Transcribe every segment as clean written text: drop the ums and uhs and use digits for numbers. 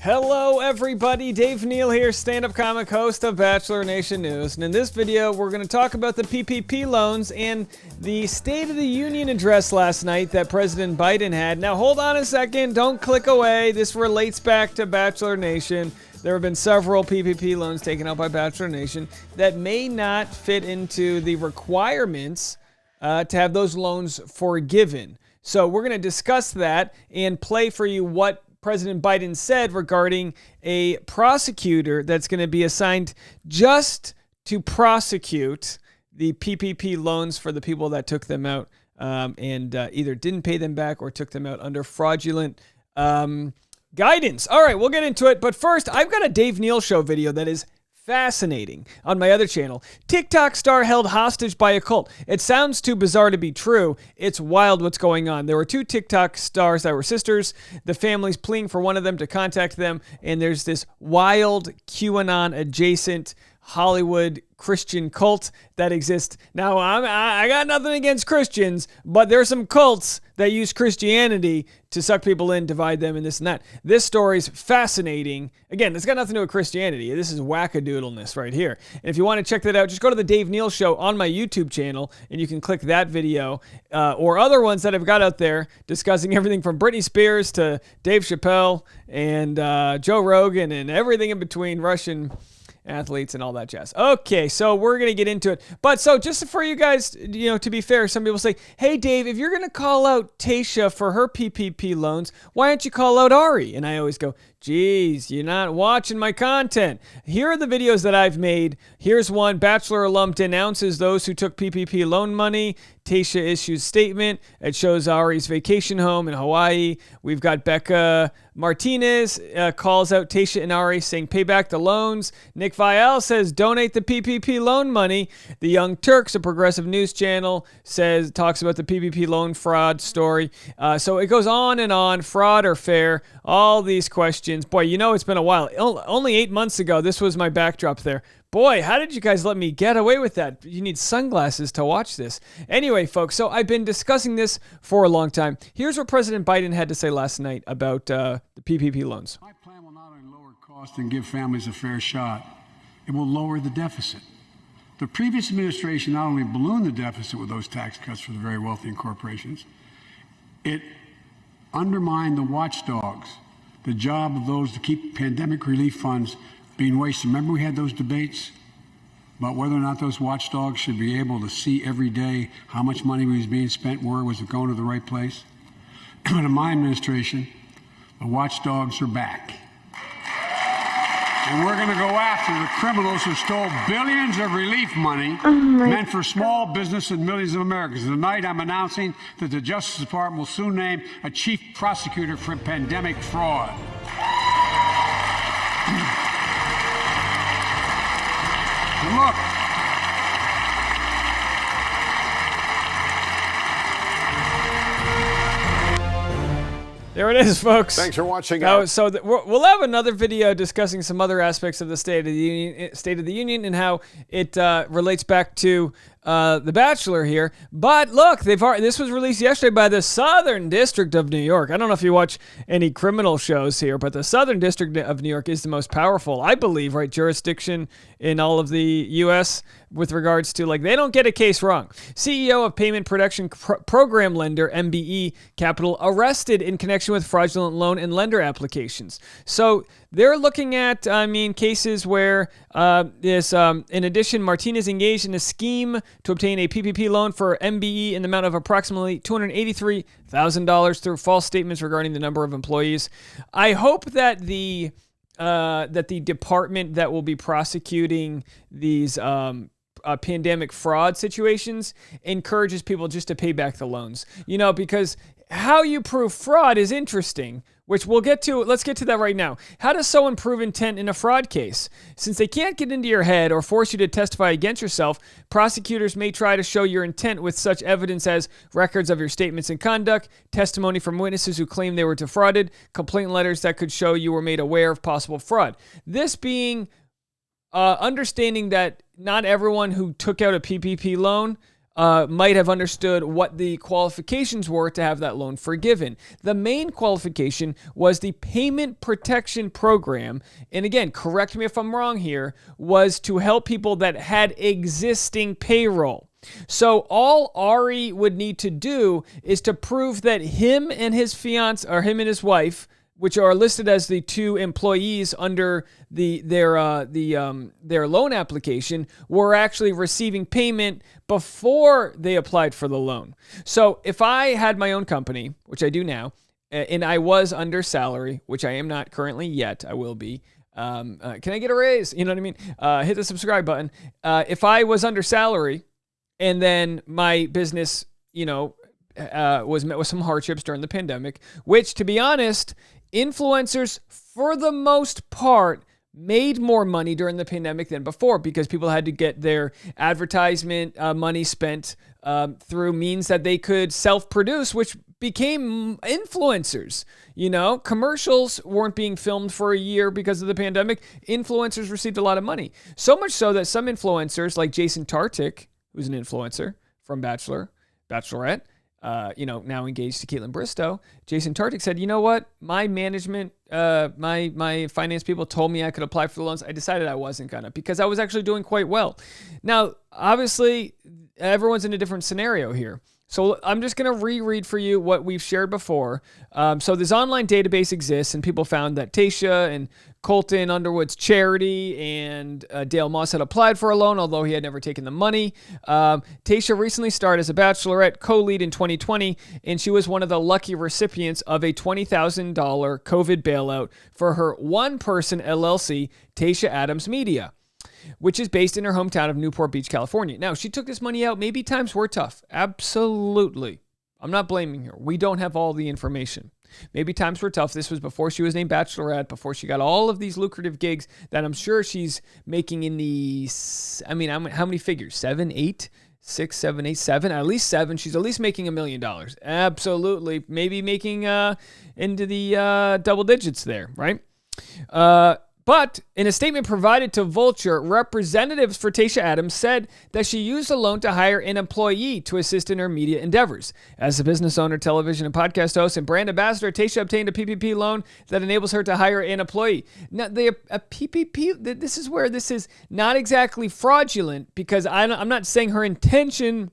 Hello everybody, Dave Neal here, stand-up comic host of Bachelor Nation News. And in this video, we're going to talk about the PPP loans and the State of the Union address last night that President Biden had. Now hold on a second, don't click away. This relates back to Bachelor Nation. There have been several PPP loans taken out by Bachelor Nation that may not fit into the requirements to have those loans forgiven. So we're going to discuss that and play for you what President Biden said regarding a prosecutor that's going to be assigned just to prosecute the PPP loans for the people that took them out and either didn't pay them back or took them out under fraudulent guidance. All right, we'll get into it. But first, I've got a Dave Neal Show video that is fascinating on my other channel. TikTok star held hostage by a cult. It sounds too bizarre to be true. It's wild what's going on. There were two TikTok stars that were sisters. The family's pleading for one of them to contact them, and there's this wild QAnon adjacent Hollywood Christian cult that exists. Now, I got nothing against Christians, but there are some cults that use Christianity to suck people in, divide them, and this and that. This story's fascinating. Again, it's got nothing to do with Christianity. This is wackadoodleness right here. And if you want to check that out, just go to the Dave Neal Show on my YouTube channel, and you can click that video or other ones that I've got out there discussing everything from Britney Spears to Dave Chappelle and Joe Rogan and everything in between, Russian athletes and all that jazz. Okay, so we're going to get into it. But so just for you guys, to be fair, some people say, hey, Dave, if you're going to call out Tayshia for her PPP loans, why don't you call out Arie? And I always go, geez, you're not watching my content. Here are the videos that I've made. Here's one. Bachelor alum denounces those who took PPP loan money. Tayshia issues statement. It shows Arie's vacation home in Hawaii. We've got Becca Martinez calls out Tayshia and Arie saying pay back the loans. Nick Vial says donate the PPP loan money. The Young Turks, a progressive news channel, talks about the PPP loan fraud story. So it goes on and on. Fraud or fair? All these questions. Boy, it's been a while. Only 8 months ago, this was my backdrop there. Boy, how did you guys let me get away with that? You need sunglasses to watch this. Anyway, folks, so I've been discussing this for a long time. Here's what President Biden had to say last night about the PPP loans. My plan will not only lower costs and give families a fair shot, it will lower the deficit. The previous administration not only ballooned the deficit with those tax cuts for the very wealthy and corporations, it undermined the watchdogs, the job of those to keep pandemic relief funds being wasted. Remember we had those debates about whether or not those watchdogs should be able to see every day how much money was being spent, where was it going to the right place? But in my administration, the watchdogs are back. And we're going to go after the criminals who stole billions of relief money meant for small business and millions of Americans. Tonight, I'm announcing that the Justice Department will soon name a chief prosecutor for pandemic fraud. And look, there it is, folks. Thanks for watching. So we'll have another video discussing some other aspects of the State of the Union, and how it relates back to The Bachelor here. But look, this was released yesterday by the Southern District of New York. I don't know if you watch any criminal shows here, but the Southern District of New York is the most powerful, I believe, jurisdiction in all of the U.S. with regards to, they don't get a case wrong. CEO of Payment Protection Program lender, MBE Capital, arrested in connection with fraudulent loan and lender applications. So they're looking at, cases where in addition, Martinez engaged in a scheme to obtain a PPP loan for MBE in the amount of approximately $283,000 through false statements regarding the number of employees. I hope that the department that will be prosecuting these pandemic fraud situations encourages people just to pay back the loans. Because how you prove fraud is interesting, which we'll get to. Let's get to that right now. How does someone prove intent in a fraud case? Since they can't get into your head or force you to testify against yourself, prosecutors may try to show your intent with such evidence as records of your statements and conduct, testimony from witnesses who claim they were defrauded, complaint letters that could show you were made aware of possible fraud. This being understanding that not everyone who took out a PPP loan might have understood what the qualifications were to have that loan forgiven. The main qualification was the Payment Protection Program, and again, correct me if I'm wrong here, was to help people that had existing payroll. So all Arie would need to do is to prove that him and his fiance, or him and his wife, which are listed as the two employees under their loan application, were actually receiving payment before they applied for the loan. So if I had my own company, which I do now, and I was under salary, which I am not currently yet, I will be. Can I get a raise? You know what I mean? Hit the subscribe button. If I was under salary and then my business, was met with some hardships during the pandemic, which, to be honest, influencers, for the most part, made more money during the pandemic than before because people had to get their advertisement money spent through means that they could self-produce, which became influencers. Commercials weren't being filmed for a year because of the pandemic. Influencers received a lot of money. So much so that some influencers, like Jason Tartick, who's an influencer from Bachelorette, now engaged to Caitlin Bristow, Jason Tartick said, you know what? My management, my finance people told me I could apply for the loans. I decided I wasn't gonna because I was actually doing quite well. Now, obviously, everyone's in a different scenario here. So I'm just going to reread for you what we've shared before. So this online database exists, and people found that Tayshia and Colton Underwood's charity and Dale Moss had applied for a loan, although he had never taken the money. Tayshia recently starred as a Bachelorette co-lead in 2020, and she was one of the lucky recipients of a $20,000 COVID bailout for her one-person LLC, Tayshia Adams Media, which is based in her hometown of Newport Beach, California. Now, she took this money out. Maybe times were tough. Absolutely. I'm not blaming her. We don't have all the information. Maybe times were tough. This was before she was named Bachelorette, before she got all of these lucrative gigs that I'm sure she's making in the, how many figures? 7, 8, 6, 7, 8, 7, at least 7. She's at least making $1 million. Absolutely. Maybe making into the double digits there, right? But in a statement provided to Vulture, representatives for Tayshia Adams said that she used the loan to hire an employee to assist in her media endeavors. As a business owner, television and podcast host, and brand ambassador, Tayshia obtained a PPP loan that enables her to hire an employee. Now, a PPP, this is where this is not exactly fraudulent, because I'm not saying her intention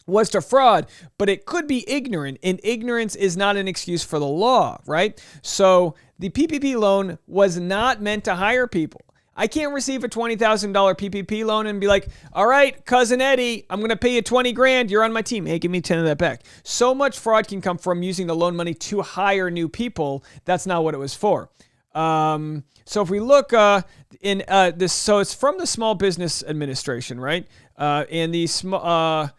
was to fraud, but it could be ignorant, and ignorance is not an excuse for the law, right? So the PPP loan was not meant to hire people. I can't receive a $20,000 PPP loan and be like, all right, cousin Eddie, I'm going to pay you 20 grand. You're on my team. Hey, give me 10 of that back. So much fraud can come from using the loan money to hire new people. That's not what it was for. So if we look in this, so it's from the Small Business Administration, right? And the small,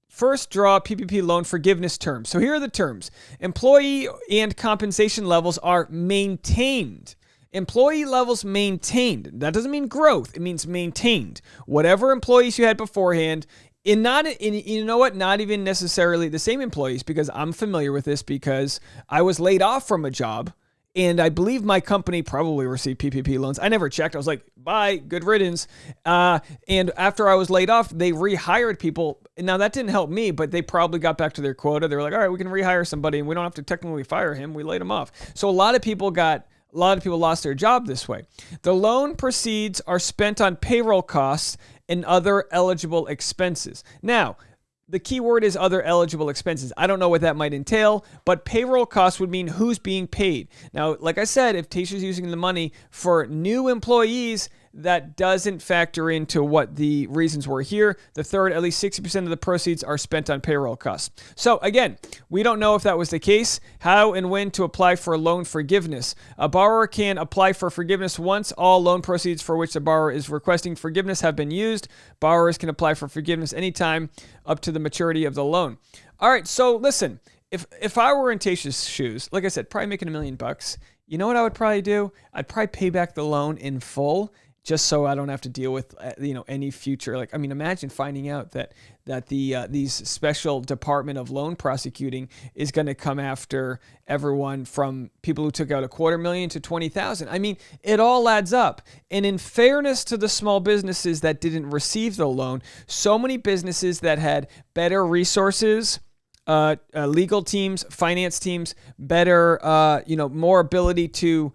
first draw PPP loan forgiveness terms. So here are the terms. Employee and compensation levels are maintained. Employee levels maintained. That doesn't mean growth. It means maintained. Whatever employees you had beforehand, you know what? Not even necessarily the same employees, because I'm familiar with this because I was laid off from a job. And I believe my company probably received PPP loans. I never checked. I was like, bye, good riddance. And after I was laid off, they rehired people. Now, that didn't help me, but they probably got back to their quota. They were like, all right, we can rehire somebody, and we don't have to technically fire him. We laid him off. So a lot of people lost their job this way. The loan proceeds are spent on payroll costs and other eligible expenses. Now, the key word is other eligible expenses. I don't know what that might entail, but payroll costs would mean who's being paid. Now, like I said, if Tayshia's using the money for new employees, that doesn't factor into what the reasons were here. The third, at least 60% of the proceeds are spent on payroll costs. So again, we don't know if that was the case, how and when to apply for loan forgiveness. A borrower can apply for forgiveness once all loan proceeds for which the borrower is requesting forgiveness have been used. Borrowers can apply for forgiveness anytime up to the maturity of the loan. All right, so listen, if I were in Tayshia's shoes, like I said, probably making $1 million, you know what I would probably do? I'd probably pay back the loan in full. just so I don't have to deal with, any future. Like, I mean, imagine finding out that these special Department of Loan Prosecuting is going to come after everyone from people who took out $250,000 to $20,000. I mean, it all adds up. And in fairness to the small businesses that didn't receive the loan, so many businesses that had better resources, legal teams, finance teams, better, more ability to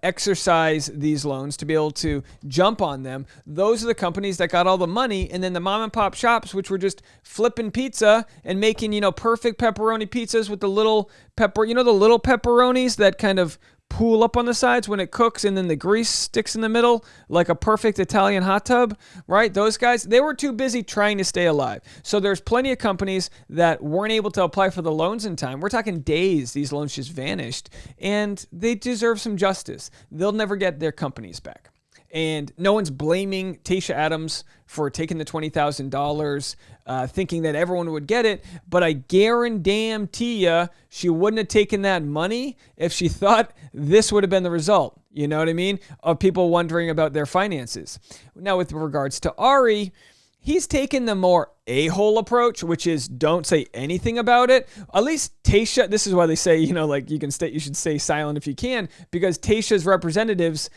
exercise these loans, to be able to jump on them. Those are the companies that got all the money. And then the mom and pop shops, which were just flipping pizza and making, perfect pepperoni pizzas with the little the little pepperonis that kind of pool up on the sides when it cooks, and then the grease sticks in the middle like a perfect Italian hot tub, right? Those guys, they were too busy trying to stay alive. So there's plenty of companies that weren't able to apply for the loans in time. We're talking days. These loans just vanished, and they deserve some justice. They'll never get their companies back. And no one's blaming Tayshia Adams for taking the $20,000, thinking that everyone would get it. But I guarantee you, she wouldn't have taken that money if she thought this would have been the result. You know what I mean? Of people wondering about their finances. Now, with regards to Arie, he's taken the more a-hole approach, which is don't say anything about it. At least Tayshia, this is why they say, you should stay silent if you can, because Tayshia's representatives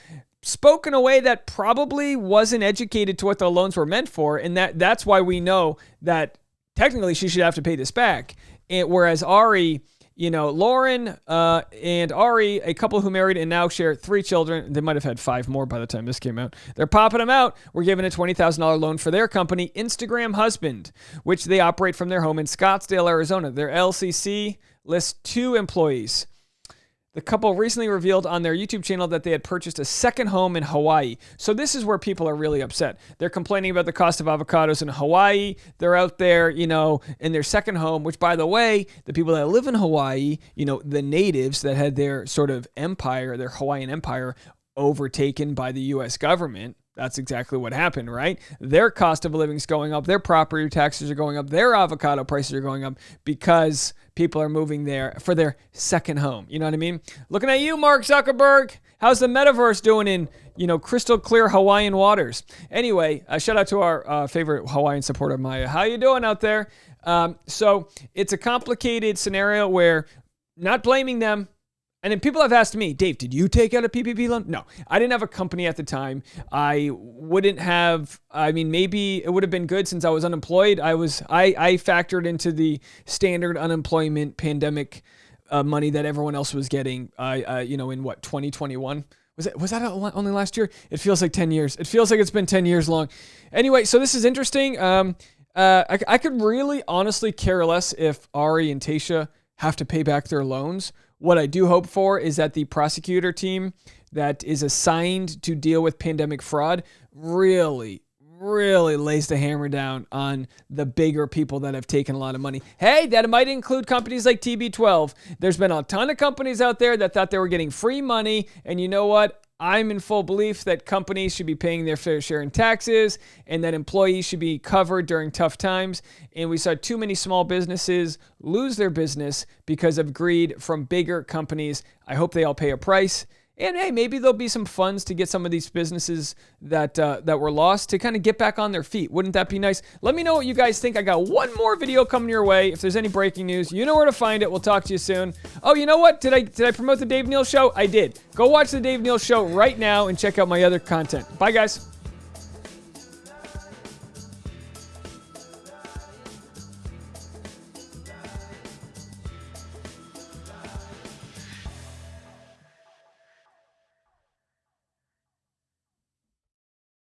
spoke in a way that probably wasn't educated to what the loans were meant for, and that's why we know that technically she should have to pay this back. And whereas Arie, Lauren and Arie, a couple who married and now share 3 children, they might have had 5 more by the time this came out. They're popping them out. We're giving a $20,000 loan for their company, Instagram Husband, which they operate from their home in Scottsdale, Arizona. Their LCC lists 2 employees. The couple recently revealed on their YouTube channel that they had purchased a second home in Hawaii. So this is where people are really upset. They're complaining about the cost of avocados in Hawaii. They're out there, in their second home, which, by the way, the people that live in Hawaii, the natives that had their sort of empire, their Hawaiian empire, overtaken by the U.S. government. That's exactly what happened, right? Their cost of living is going up. Their property taxes are going up. Their avocado prices are going up because people are moving there for their second home. You know what I mean? Looking at you, Mark Zuckerberg. How's the metaverse doing in, crystal clear Hawaiian waters? Anyway, shout out to our favorite Hawaiian supporter, Maya. How you doing out there? So it's a complicated scenario where, not blaming them. And then people have asked me, Dave, did you take out a PPP loan? No, I didn't have a company at the time. I wouldn't have, maybe it would have been good since I was unemployed. I factored into the standard unemployment pandemic money that everyone else was getting, in 2021? Was that only last year? It feels like 10 years. It feels like it's been 10 years long. Anyway, so this is interesting. I could really honestly care less if Arie and Tayshia have to pay back their loans. What I do hope for is that the prosecutor team that is assigned to deal with pandemic fraud really lays the hammer down on the bigger people that have taken a lot of money. Hey, that might include companies like TB12. There's been a ton of companies out there that thought they were getting free money, and you know what? I'm in full belief that companies should be paying their fair share in taxes and that employees should be covered during tough times. And we saw too many small businesses lose their business because of greed from bigger companies. I hope they all pay a price. And hey, maybe there'll be some funds to get some of these businesses that were lost to kind of get back on their feet. Wouldn't that be nice? Let me know what you guys think. I got one more video coming your way. If there's any breaking news, you know where to find it. We'll talk to you soon. Oh, you know what? Did I promote the Dave Neal Show? I did. Go watch the Dave Neal Show right now and check out my other content. Bye, guys.